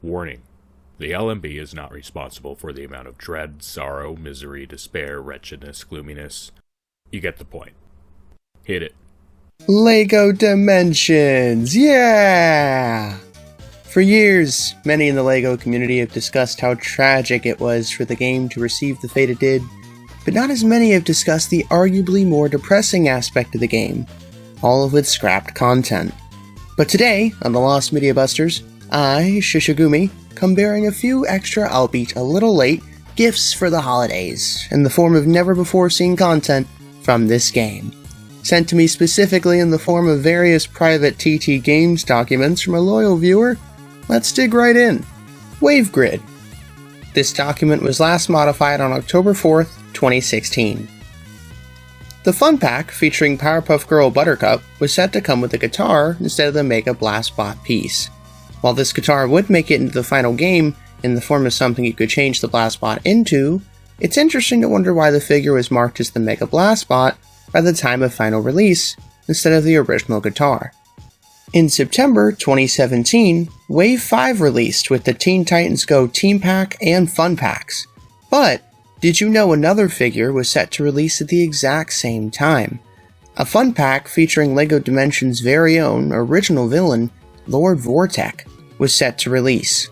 Warning: the LMB is not responsible for the amount of dread, sorrow, misery, despair, wretchedness, gloominess. You get the point. Hit it. LEGO Dimensions! Yeah! For years, many in the LEGO community have discussed how tragic it was for the game to receive the fate it did, but not as many have discussed the arguably more depressing aspect of the game, all of its scrapped content. But today, on the Lost Media Busters, I, Shishagumi, come bearing a few extra, albeit a little late, gifts for the holidays, in the form of never-before-seen content from this game. Sent to me specifically in the form of various private TT Games documents from a loyal viewer, let's dig right in. Wave Grid. This document was last modified on October 4th, 2016. The Fun Pack, featuring Powerpuff Girl Buttercup, was set to come with a guitar instead of the Mega Blastbot piece. While this guitar would make it into the final game in the form of something you could change the Blastbot into, it's interesting to wonder why the figure was marked as the Mega Blastbot by the time of final release instead of the original guitar. In September 2017, Wave 5 released with the Teen Titans Go Team Pack and Fun Packs. But did you know another figure was set to release at the exact same time? A Fun Pack featuring LEGO Dimensions' very own original villain, Lord Vortek, was set to release.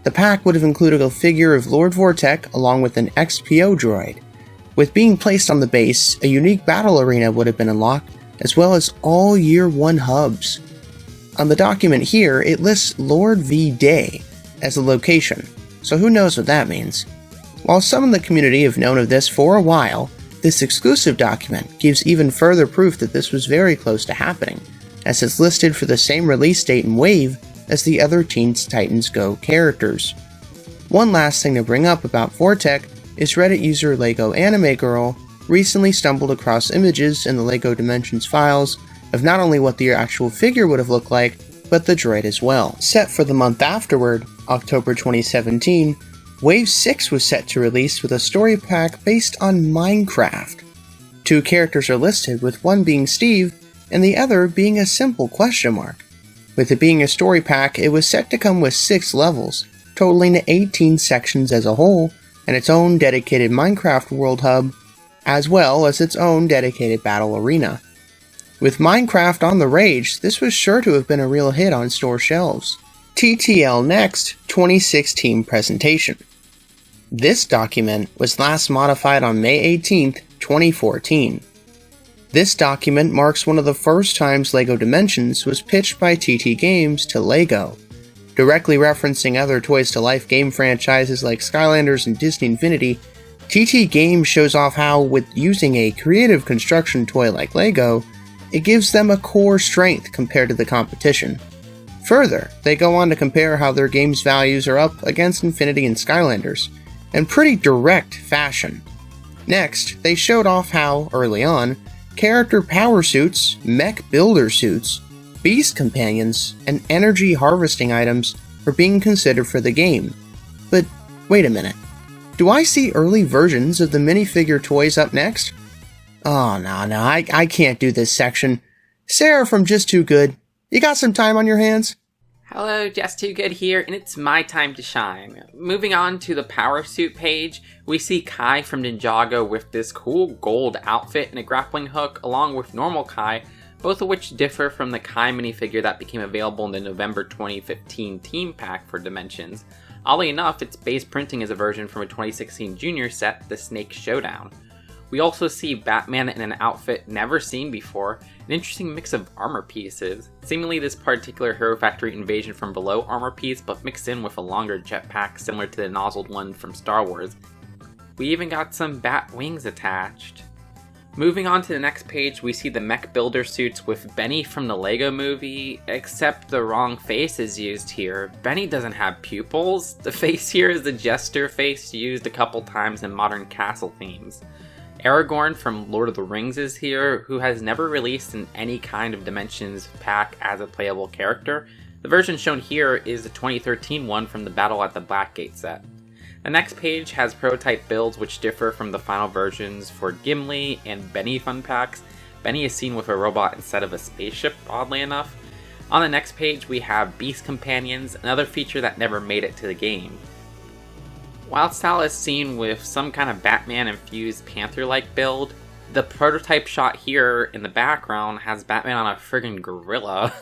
The pack would have included a figure of Lord Vortek along with an XPO droid. With being placed on the base, a unique battle arena would have been unlocked, as well as all Year 1 hubs. On the document here, it lists Lord V Day as a location, so who knows what that means. While some in the community have known of this for a while, this exclusive document gives even further proof that this was very close to happening, as it's listed for the same release date in Wave as the other Teen Titans Go characters. One last thing to bring up about Vortek is Reddit user LEGO Anime Girl recently stumbled across images in the LEGO Dimensions files of not only what the actual figure would have looked like, but the droid as well. Set for the month afterward, October 2017, Wave 6 was set to release with a story pack based on Minecraft. Two characters are listed, with one being Steve and the other being a simple question mark. With it being a story pack, it was set to come with 6 levels, totaling 18 sections as a whole, and its own dedicated Minecraft World Hub, as well as its own dedicated battle arena. With Minecraft on the rage, this was sure to have been a real hit on store shelves. TTL Next 2016 presentation. This document was last modified on May 18th, 2014. This document marks one of the first times LEGO Dimensions was pitched by TT Games to LEGO. Directly referencing other Toys to Life game franchises like Skylanders and Disney Infinity, TT Games shows off how, with using a creative construction toy like LEGO, it gives them a core strength compared to the competition. Further, they go on to compare how their game's values are up against Infinity and Skylanders, in pretty direct fashion. Next, they showed off how, early on, character power suits, mech builder suits, beast companions, and energy harvesting items were being considered for the game. But wait a minute, do I see early versions of the minifigure toys up next? Oh no, I can't do this section. Sarah from Just2good, you got some time on your hands? Hello, just2good here, and it's my time to shine. Moving on to the power suit page, we see Kai from Ninjago with this cool gold outfit and a grappling hook, along with normal Kai, both of which differ from the Kai minifigure that became available in the November 2015 Team Pack for Dimensions. Oddly enough, its base printing is a version from a 2016 Junior set, The Snake Showdown. We also see Batman in an outfit never seen before, an interesting mix of armor pieces. Seemingly this particular Hero Factory invasion from below armor piece, but mixed in with a longer jetpack similar to the nozzled one from Star Wars. We even got some bat wings attached. Moving on to the next page, we see the mech builder suits with Benny from the Lego movie, except the wrong face is used here. Benny doesn't have pupils. The face here is the jester face used a couple times in modern castle themes. Aragorn from Lord of the Rings is here, who has never released in any kind of Dimensions pack as a playable character. The version shown here is the 2013 one from the Battle at the Blackgate set. The next page has prototype builds which differ from the final versions for Gimli and Benny fun packs. Benny is seen with a robot instead of a spaceship, oddly enough. On the next page, we have Beast Companions, another feature that never made it to the game. Wild style is seen with some kind of Batman-infused Panther-like build. The prototype shot here in the background has Batman on a friggin' gorilla.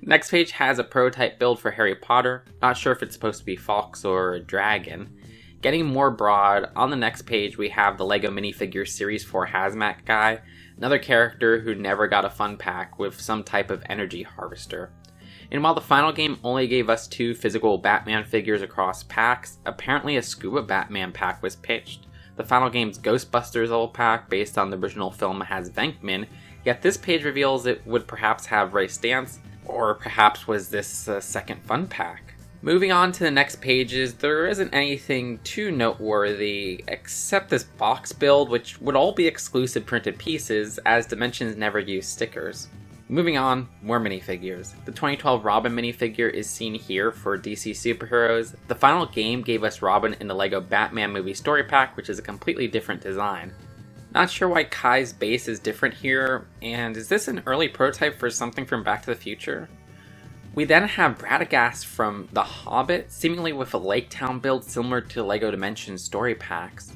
Next page has a prototype build for Harry Potter. Not sure if it's supposed to be Fox or a dragon. Getting more broad, on the next page we have the LEGO minifigure Series 4 Hazmat Guy, another character who never got a fun pack with some type of energy harvester. And while the final game only gave us 2 physical Batman figures across packs, apparently a Scuba Batman pack was pitched. The final game's Ghostbusters level pack, based on the original film, has Venkman, yet this page reveals it would perhaps have Ray Stantz, or perhaps was this a second fun pack. Moving on to the next pages, there isn't anything too noteworthy except this box build, which would all be exclusive printed pieces, as Dimensions never used stickers. Moving on, more minifigures. The 2012 Robin minifigure is seen here for DC Superheroes. The final game gave us Robin in the LEGO Batman movie story pack, which is a completely different design. Not sure why Kai's base is different here, and is this an early prototype for something from Back to the Future? We then have Radagast from The Hobbit, seemingly with a Lake Town build similar to LEGO Dimensions story packs.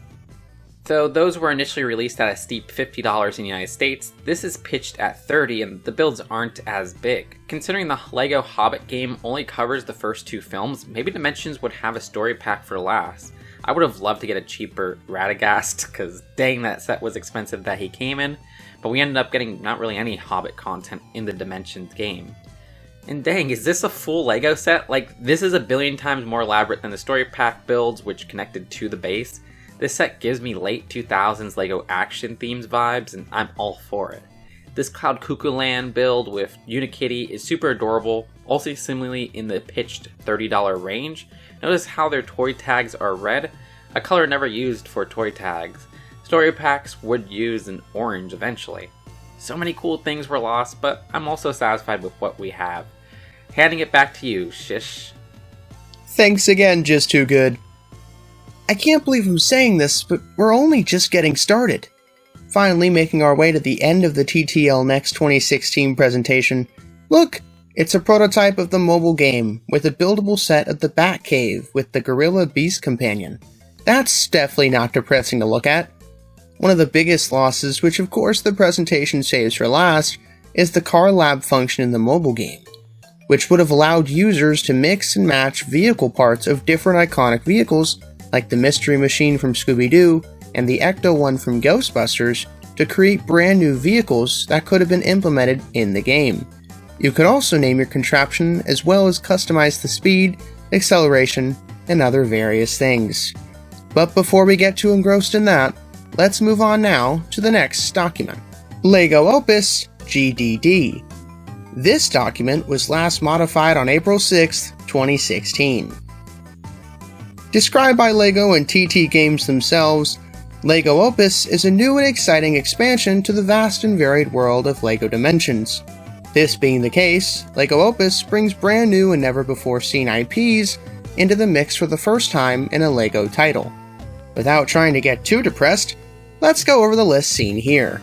Though those were initially released at a steep $50 in the United States, this is pitched at $30 and the builds aren't as big. Considering the LEGO Hobbit game only covers the first 2 films, maybe Dimensions would have a story pack for last. I would have loved to get a cheaper Radagast, cause dang that set was expensive that he came in, but we ended up getting not really any Hobbit content in the Dimensions game. And dang, is this a full LEGO set? Like, this is a billion times more elaborate than the story pack builds which connected to the base. This set gives me late 2000s LEGO action themes vibes, and I'm all for it. This Cloud Cuckoo Land build with Unikitty is super adorable, also similarly in the pitched $30 range. Notice how their toy tags are red, a color never used for toy tags. Story packs would use an orange eventually. So many cool things were lost, but I'm also satisfied with what we have. Handing it back to you, Shish. Thanks again, just2good. I can't believe I'm saying this, but we're only just getting started. Finally making our way to the end of the TTL Next 2016 presentation. Look, it's a prototype of the mobile game, with a buildable set of the Batcave with the Gorilla Beast Companion. That's definitely not depressing to look at. One of the biggest losses, which of course the presentation saves for last, is the Car Lab function in the mobile game, which would have allowed users to mix and match vehicle parts of different iconic vehicles like the Mystery Machine from Scooby-Doo and the Ecto one from Ghostbusters, to create brand new vehicles that could have been implemented in the game. You could also name your contraption as well as customize the speed, acceleration, and other various things. But before we get too engrossed in that, let's move on now to the next document. LEGO Opus GDD. This document was last modified on April 6, 2016. Described by LEGO and TT Games themselves, LEGO Opus is a new and exciting expansion to the vast and varied world of LEGO Dimensions. This being the case, LEGO Opus brings brand new and never before seen IPs into the mix for the first time in a LEGO title. Without trying to get too depressed, let's go over the list seen here.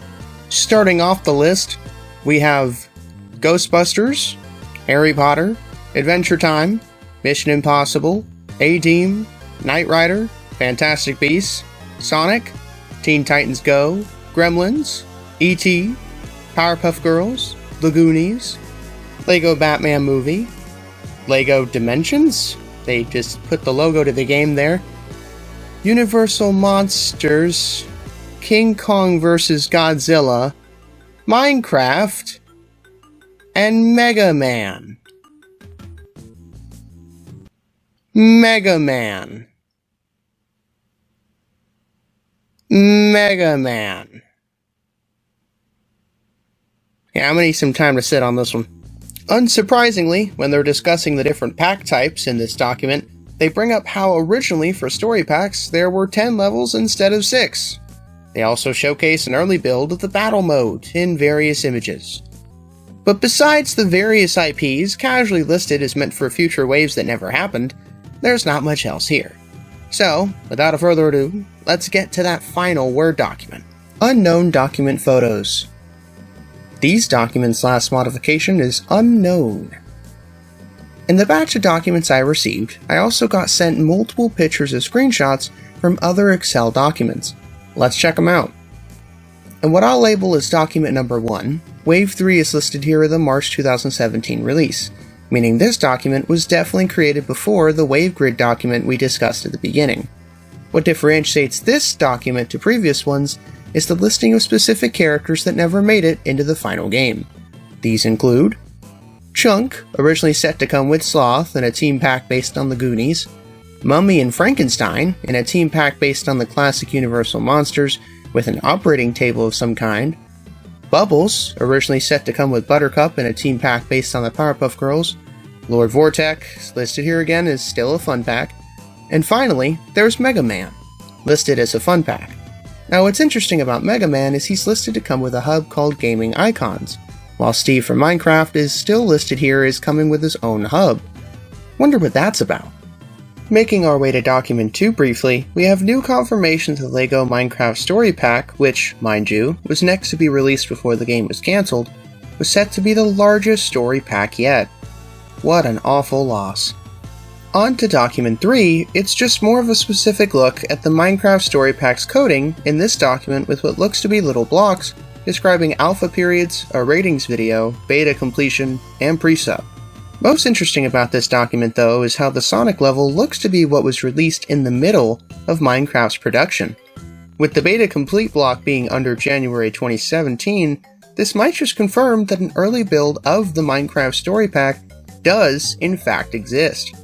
Starting off the list, we have Ghostbusters, Harry Potter, Adventure Time, Mission Impossible, A-Team, Knight Rider, Fantastic Beasts, Sonic, Teen Titans Go, Gremlins, E.T., Powerpuff Girls, The Goonies, LEGO Batman Movie, LEGO Dimensions, they just put the logo to the game there, Universal Monsters, King Kong vs. Godzilla, Minecraft, and Mega Man. Mega Man. Mega Man. Yeah, I'm gonna need some time to sit on this one. Unsurprisingly, when they're discussing the different pack types in this document, they bring up how originally for story packs there were 10 levels instead of 6. They also showcase an early build of the battle mode in various images. But besides the various IPs casually listed as meant for future waves that never happened, there's not much else here. So, without further ado, let's get to that final Word document. Unknown document photos. These documents' last modification is unknown. In the batch of documents I received, I also got sent multiple pictures of screenshots from other Excel documents. Let's check them out. And what I'll label as document number 1, Wave 3 is listed here with the March 2017 release, meaning this document was definitely created before the Wave Grid document we discussed at the beginning. What differentiates this document to previous ones is the listing of specific characters that never made it into the final game. These include Chunk, originally set to come with Sloth in a team pack based on the Goonies, Mummy and Frankenstein in a team pack based on the classic Universal monsters with an operating table of some kind, Bubbles, originally set to come with Buttercup in a team pack based on the Powerpuff Girls, Lord Vortex, listed here again, is still a fun pack, and finally, there's Mega Man, listed as a fun pack. Now what's interesting about Mega Man is he's listed to come with a hub called Gaming Icons, while Steve from Minecraft is still listed here as coming with his own hub. Wonder what that's about. Making our way to document 2 briefly, we have new confirmation of the LEGO Minecraft Story Pack, which, mind you, was next to be released before the game was cancelled, was set to be the largest story pack yet. What an awful loss. On to document 3, it's just more of a specific look at the Minecraft Story Pack's coding in this document with what looks to be little blocks describing alpha periods, a ratings video, beta completion, and pre-sub. Most interesting about this document though is how the Sonic level looks to be what was released in the middle of Minecraft's production. With the beta complete block being under January 2017, this might just confirm that an early build of the Minecraft Story Pack does in fact exist.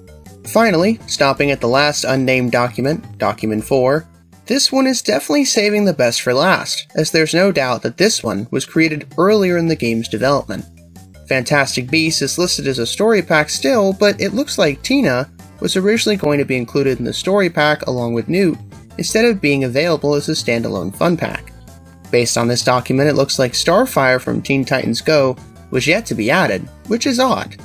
Finally, stopping at the last unnamed document, document 4, this one is definitely saving the best for last, as there's no doubt that this one was created earlier in the game's development. Fantastic Beasts is listed as a story pack still, but it looks like Tina was originally going to be included in the story pack along with Newt, instead of being available as a standalone fun pack. Based on this document, it looks like Starfire from Teen Titans Go was yet to be added, which is odd.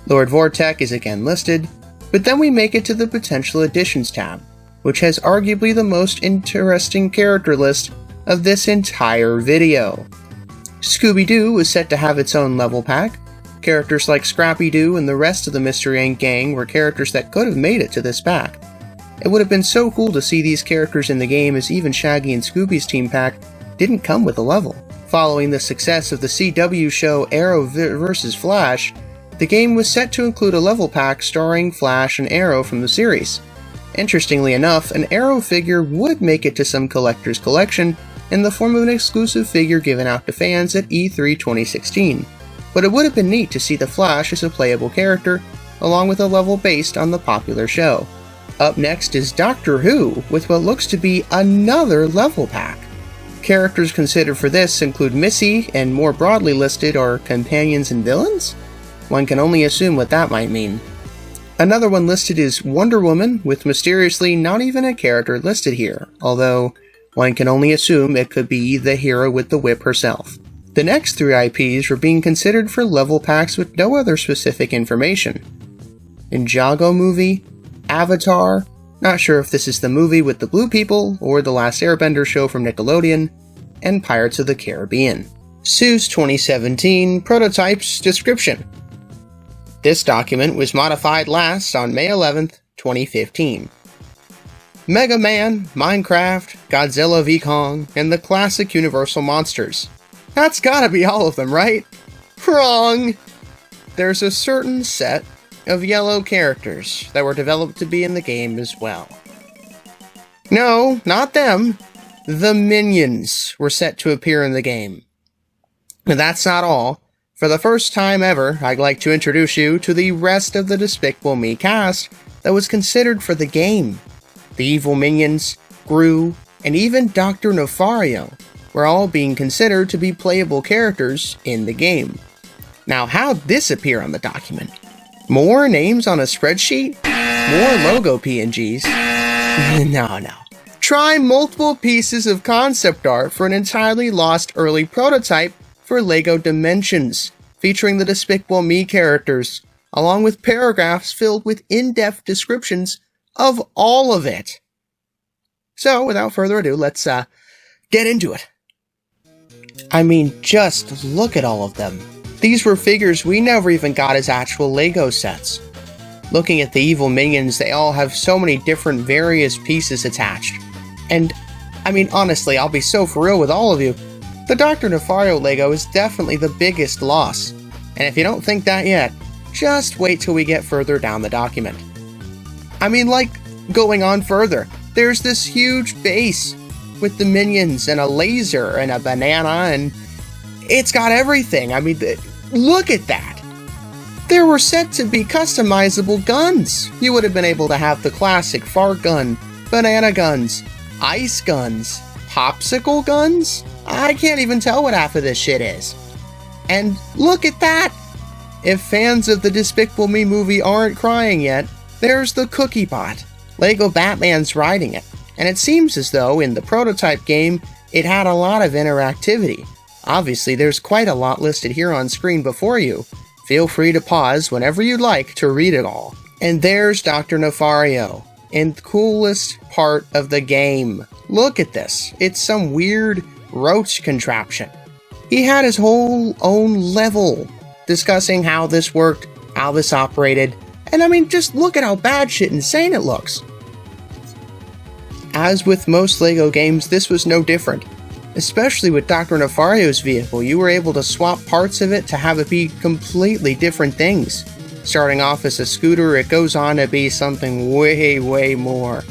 Lord Vortex is again listed, but then we make it to the Potential Additions tab, which has arguably the most interesting character list of this entire video. Scooby-Doo was set to have its own level pack. Characters like Scrappy-Doo and the rest of the Mystery Inc. gang were characters that could have made it to this pack. It would have been so cool to see these characters in the game, as even Shaggy and Scooby's team pack didn't come with a level. Following the success of the CW show Arrow vs. Flash, the game was set to include a level pack starring Flash and Arrow from the series. Interestingly enough, an Arrow figure would make it to some collector's collection in the form of an exclusive figure given out to fans at E3 2016, but it would have been neat to see the Flash as a playable character, along with a level based on the popular show. Up next is Doctor Who, with what looks to be another level pack. Characters considered for this include Missy, and more broadly listed are companions and villains? One can only assume what that might mean. Another one listed is Wonder Woman, with mysteriously not even a character listed here, although one can only assume it could be the hero with the whip herself. The next 3 IPs were being considered for level packs with no other specific information. Ninjago movie, Avatar, not sure if this is the movie with the blue people or the Last Airbender show from Nickelodeon, and Pirates of the Caribbean. Seuss 2017 Prototypes Description. This document was modified last on May 11th, 2015. Mega Man, Minecraft, Godzilla v Kong, and the classic Universal monsters. That's gotta be all of them, right? Wrong! There's a certain set of yellow characters that were developed to be in the game as well. No, not them. The minions were set to appear in the game. And that's not all. For the first time ever, I'd like to introduce you to the rest of the Despicable Me cast that was considered for the game. The evil minions, Gru, and even Dr. Nefario were all being considered to be playable characters in the game. Now, how'd this appear on the document? More names on a spreadsheet? More logo PNGs? No. Try multiple pieces of concept art for an entirely lost early prototype for LEGO Dimensions, featuring the Despicable Me characters, along with paragraphs filled with in-depth descriptions of all of it. So, without further ado, let's get into it. I mean, just look at all of them. These were figures we never even got as actual LEGO sets. Looking at the evil minions, they all have so many different various pieces attached. And, I mean, honestly, I'll be so for real with all of you, the Dr. Nefario LEGO is definitely the biggest loss. And if you don't think that yet, just wait till we get further down the document. I mean, like, going on further, there's this huge base with the minions and a laser and a banana, and it's got everything. I mean, look at that. There were set to be customizable guns. You would have been able to have the classic fart gun, banana guns, ice guns, popsicle guns. I can't even tell what half of this shit is. And look at that! If fans of the Despicable Me movie aren't crying yet, there's the Cookie Bot. LEGO Batman's riding it, and it seems as though in the prototype game, it had a lot of interactivity. Obviously, there's quite a lot listed here on screen before you. Feel free to pause whenever you'd like to read it all. And there's Dr. Nefario, and the coolest part of the game. Look at this. It's some weird roach contraption. He had his whole own level discussing how this worked, how this operated, and I mean, just look at how bad shit insane it looks. As with most LEGO games, this was no different. Especially with Dr. Nefario's vehicle, you were able to swap parts of it to have it be completely different things. Starting off as a scooter, it goes on to be something way, way more.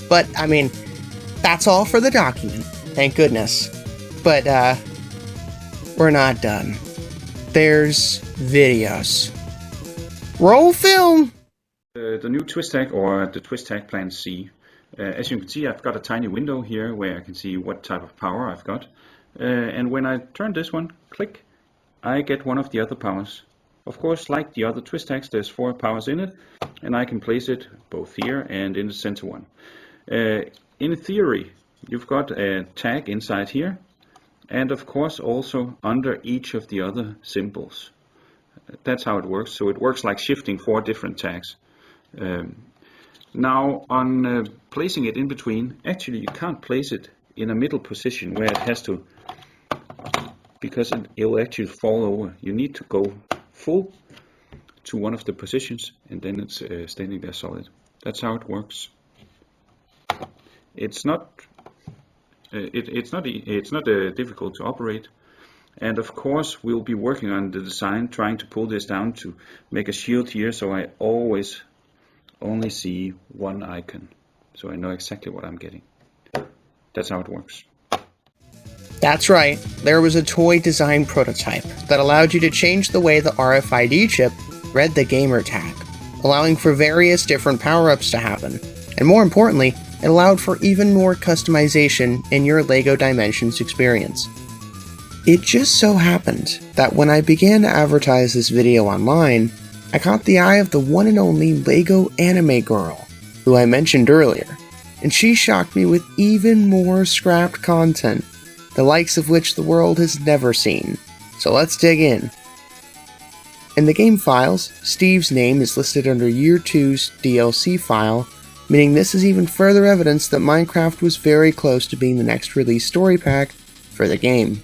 But, I mean, that's all for the document, thank goodness. But, we're not done. There's videos. Roll film! The new twist tag, or the twist tag plan C. As you can see, I've got a tiny window here where I can see what type of power I've got. And when I turn this one, click, I get one of the other powers. Of course, like the other twist tags, there's 4 powers in it, and I can place it both here and in the center one. In theory, you've got a tag inside here, and of course also under each of the other symbols. That's how it works. So it works like shifting 4 different tags. Now on placing it in between, actually you can't place it in a middle position where it has to, because it'll actually fall over. You need to go full to one of the positions, and then it's standing there solid. That's how it works. It's not difficult to operate, and of course we'll be working on the design, trying to pull this down to make a shield here, so I always only see one icon, so I know exactly what I'm getting. That's how it works. That's right, there was a toy design prototype that allowed you to change the way the RFID chip read the gamer tag, allowing for various different power-ups to happen, and more importantly, it allowed for even more customization in your LEGO Dimensions experience. It just so happened that when I began to advertise this video online, I caught the eye of the one and only LEGO anime girl, who I mentioned earlier, and she shocked me with even more scrapped content, the likes of which the world has never seen. So let's dig in. In the game files, Steve's name is listed under Year 2's DLC file, meaning this is even further evidence that Minecraft was very close to being the next release story pack for the game.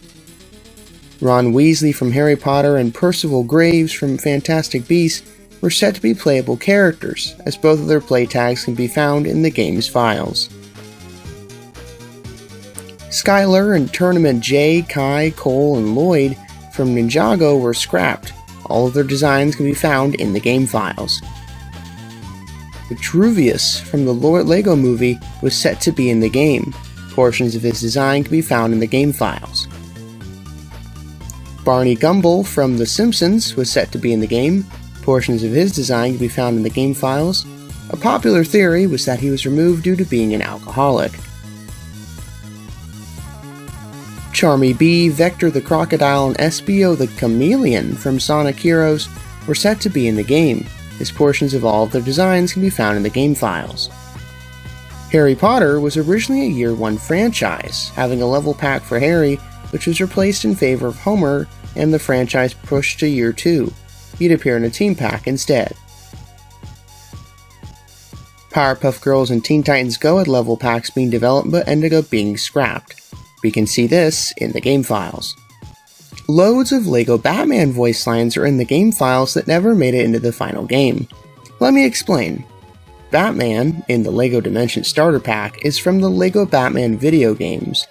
Ron Weasley from Harry Potter and Percival Graves from Fantastic Beasts were set to be playable characters, as both of their play tags can be found in the game's files. Skylar and Tournament J, Kai, Cole, and Lloyd from Ninjago were scrapped. All of their designs can be found in the game files. Vitruvius from the LEGO movie was set to be in the game. Portions of his design can be found in the game files. Barney Gumble from The Simpsons was set to be in the game. Portions of his design can be found in the game files. A popular theory was that he was removed due to being an alcoholic. Charmy B, Vector the Crocodile, and Espio the Chameleon from Sonic Heroes were set to be in the game, as portions of all of their designs can be found in the game files. Harry Potter was originally a Year 1 franchise, having a level pack for Harry, which was replaced in favor of Homer, and the franchise pushed to Year 2. He'd appear in a team pack instead. Powerpuff Girls and Teen Titans Go had level packs being developed but ended up being scrapped. We can see this in the game files. Loads of LEGO Batman voice lines are in the game files that never made it into the final game. Let me explain. Batman, in the LEGO Dimension Starter Pack, is from the LEGO Batman video games,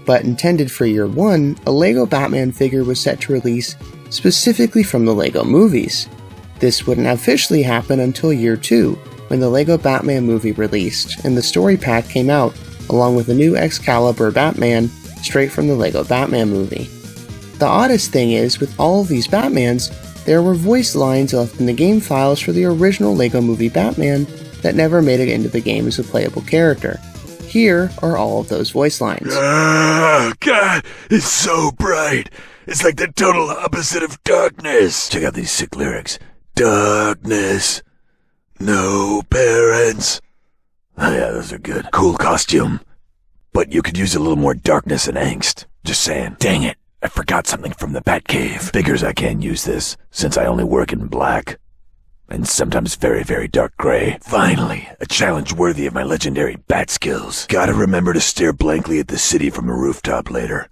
but intended for year 1, a LEGO Batman figure was set to release specifically from the LEGO movies. This wouldn't officially happen until year 2, when the LEGO Batman movie released, and the story pack came out, along with a new Excalibur Batman, straight from the LEGO Batman movie. The oddest thing is, with all of these Batmans, there were voice lines left in the game files for the original LEGO movie Batman that never made it into the game as a playable character. Here are all of those voice lines. Oh, God, it's so bright. It's like the total opposite of darkness. Check out these sick lyrics. Darkness. No parents. Oh yeah, those are good. Cool costume. But you could use a little more darkness and angst. Just saying. Dang it. I forgot something from the Batcave. Figures I can't use this, since I only work in black. And sometimes very, very dark gray. Finally, a challenge worthy of my legendary bat skills. Gotta remember to stare blankly at the city from a rooftop later.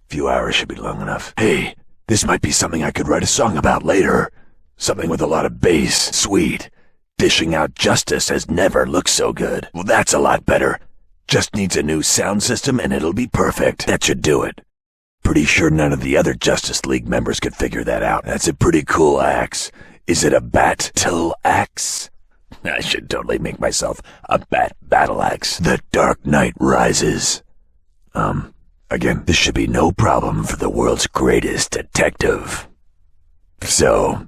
Few hours should be long enough. Hey, this might be something I could write a song about later. Something with a lot of bass. Sweet. Dishing out justice has never looked so good. Well, that's a lot better. Just needs a new sound system and it'll be perfect. That should do it. Pretty sure none of the other Justice League members could figure that out. That's a pretty cool axe. Is it a battle axe? I should totally make myself a battle axe. The Dark Knight rises. Again, this should be no problem for the world's greatest detective. So,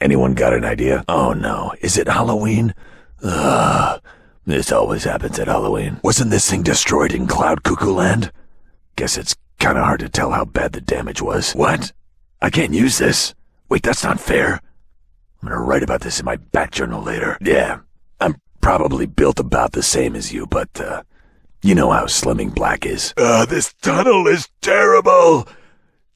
anyone got an idea? Oh no, is it Halloween? This always happens at Halloween. Wasn't this thing destroyed in Cloud Cuckoo Land? Guess it's kinda hard to tell how bad the damage was. What? I can't use this? Wait, that's not fair. I'm gonna write about this in my bat journal later. Yeah, I'm probably built about the same as you, but, you know how Slimming Black is. This tunnel is terrible!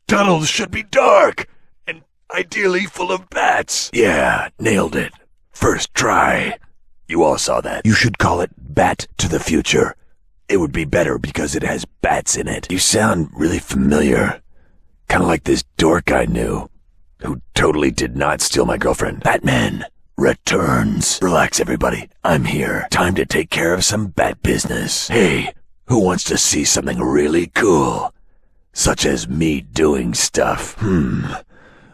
Tunnels should be dark, and ideally full of bats. Yeah, nailed it. First try. You all saw that. You should call it Bat to the Future. It would be better because it has bats in it. You sound really familiar. Kinda like this dork I knew, who totally did not steal my girlfriend. Batman returns. Relax, everybody. I'm here. Time to take care of some bat business. Hey, who wants to see something really cool? Such as me doing stuff.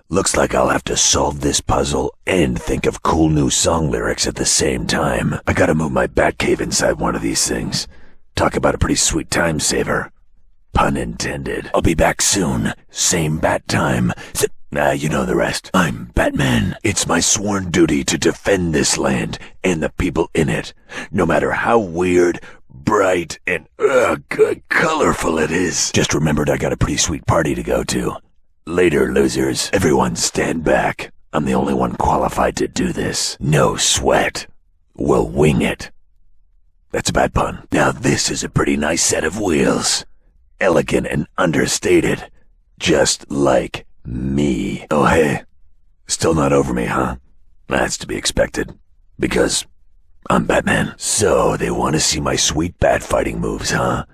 Looks like I'll have to solve this puzzle and think of cool new song lyrics at the same time. I gotta move my Batcave inside one of these things. Talk about a pretty sweet time saver. Pun intended. I'll be back soon. Same bat time. You know the rest. I'm Batman. It's my sworn duty to defend this land and the people in it, no matter how weird, bright, and colorful it is. Just remembered I got a pretty sweet party to go to. Later, losers. Everyone stand back. I'm the only one qualified to do this. No sweat. We'll wing it. That's a bad pun. Now this is a pretty nice set of wheels. Elegant and understated. Just like me. Oh hey, still not over me, huh? That's to be expected, because I'm Batman. So they want to see my sweet bat fighting moves, huh?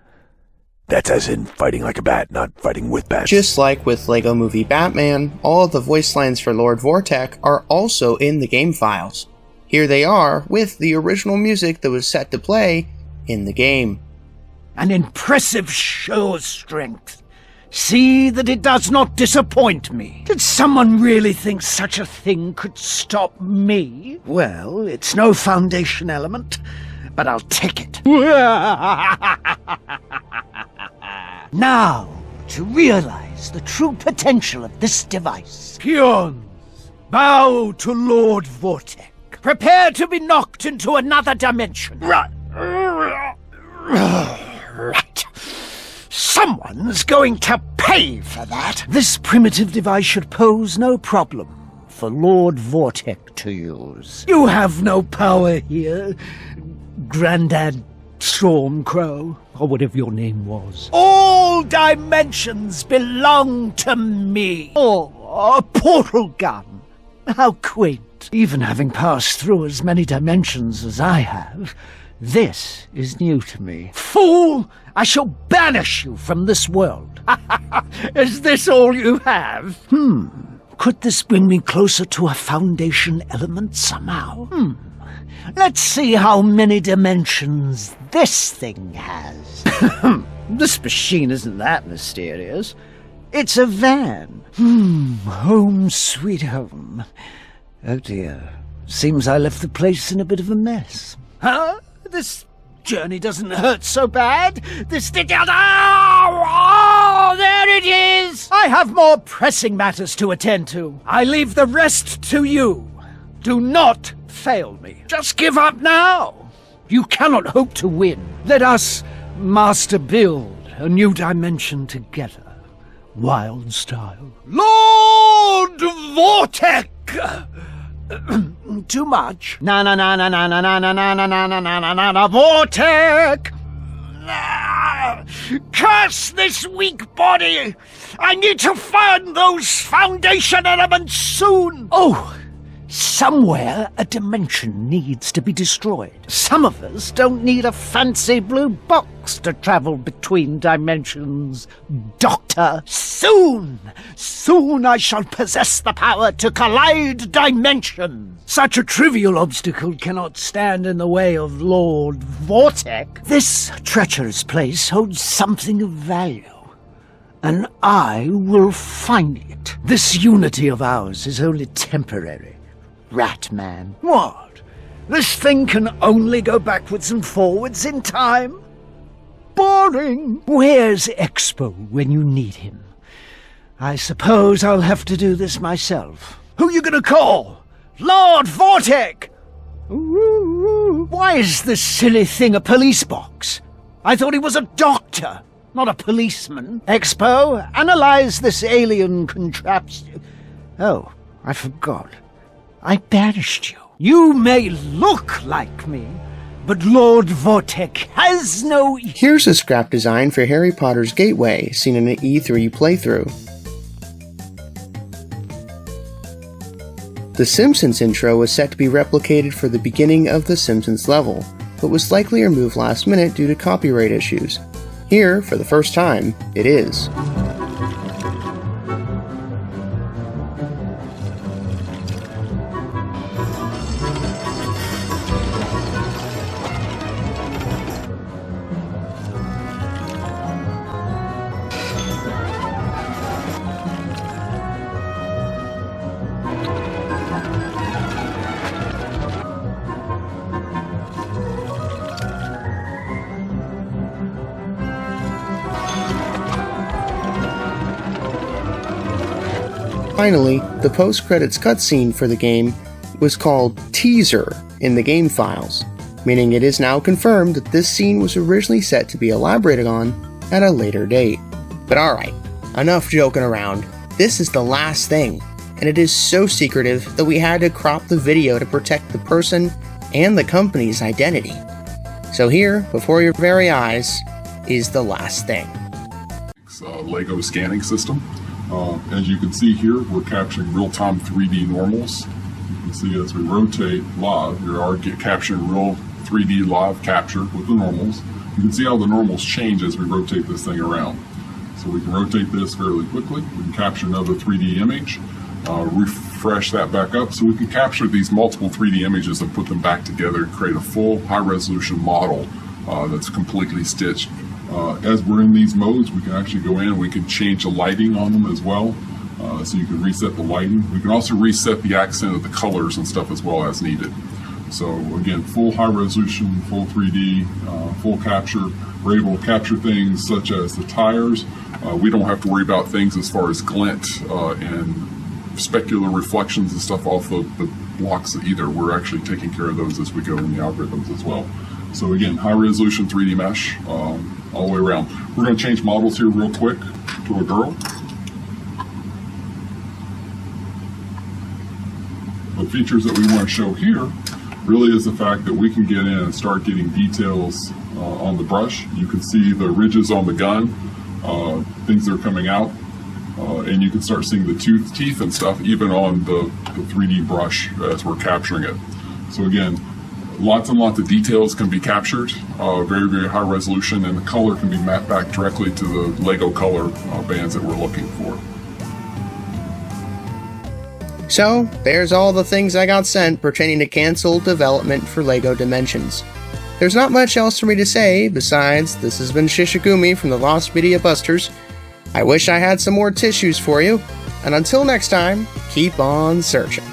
That's as in fighting like a bat, not fighting with bats. Just like with LEGO Movie Batman, all of the voice lines for Lord Vortek are also in the game files. Here they are, with the original music that was set to play in the game. An impressive show of strength. See that it does not disappoint me. Did someone really think such a thing could stop me? Well, it's no foundation element, but I'll take it. Now, to realize the true potential of this device. Peons, bow to Lord Vortek. Prepare to be knocked into another dimension. Right. Someone's going to pay for that. This primitive device should pose no problem for Lord Vortek to use. You have no power here, Grandad Stormcrow, or whatever your name was. All dimensions belong to me. Oh, a portal gun. How quaint. Even having passed through as many dimensions as I have, This is new to me. Fool! I shall banish you from this world. Is this all you have? Could this bring me closer to a foundation element somehow? Let's see how many dimensions this thing has. This machine isn't that mysterious. It's a van. Home sweet home. Oh dear. Seems I left the place in a bit of a mess. Huh? This journey doesn't hurt so bad. This did... Oh, there it is! I have more pressing matters to attend to. I leave the rest to you. Do not fail me. Just give up now. You cannot hope to win. Let us master build a new dimension together. Wild style. Lord Vortex! Too much. Na na na na na na na na na na na na na na na Vortex! Curse this weak body! I need to find those foundation elements soon! Oh, somewhere a dimension needs to be destroyed. Some of us don't need a fancy blue box to travel between dimensions, Doctor. Soon I shall possess the power to collide dimensions. Such a trivial obstacle cannot stand in the way of Lord Vortex. This treacherous place holds something of value, and I will find it. This unity of ours is only temporary. Ratman. What? This thing can only go backwards and forwards in time? Boring. Where's Expo when you need him? I suppose I'll have to do this myself. Who you gonna call? Lord Vortex! Why is this silly thing a police box? I thought he was a doctor, not a policeman. Expo, analyze this alien contraption. Oh, I forgot. I banished you. You may look like me, but Lord Vortex has no... Here's a scrap design for Harry Potter's Gateway, seen in an E3 playthrough. The Simpsons intro was set to be replicated for the beginning of the Simpsons level, but was likely removed last minute due to copyright issues. Here, for the first time, it is. Finally, the post-credits cutscene for the game was called Teaser in the game files, meaning it is now confirmed that this scene was originally set to be elaborated on at a later date. But alright, enough joking around. This is the last thing, and it is so secretive that we had to crop the video to protect the person and the company's identity. So here, before your very eyes, is the last thing. Lego scanning system. As you can see here, we're capturing real-time 3D normals. You can see as we rotate live, you are capturing real 3D live capture with the normals. You can see how the normals change as we rotate this thing around. So we can rotate this fairly quickly. We can capture another 3D image, refresh that back up, so we can capture these multiple 3D images and put them back together and create a full high-resolution model that's completely stitched. As we're in these modes, we can actually go in and we can change the lighting on them as well. So you can reset the lighting. We can also reset the accent of the colors and stuff as well as needed. So again, full high resolution, full 3D, full capture. We're able to capture things such as the tires. We don't have to worry about things as far as glint and specular reflections and stuff off of the blocks either. We're actually taking care of those as we go in the algorithms as well. So again, high resolution 3D mesh all the way around. We're going to change models here real quick to a girl. The features that we want to show here really is the fact that we can get in and start getting details on the brush. You can see the ridges on the gun, things that are coming out, and you can start seeing the teeth and stuff even on the 3D brush as we're capturing it. So again, Lots and lots of details can be captured, very, very high resolution, and the color can be mapped back directly to the Lego color bands that we're looking for. So, there's all the things I got sent pertaining to canceled development for LEGO Dimensions. There's not much else for me to say, besides this has been Shishagumi from the Lost Media Busters. I wish I had some more tissues for you, and until next time, keep on searching.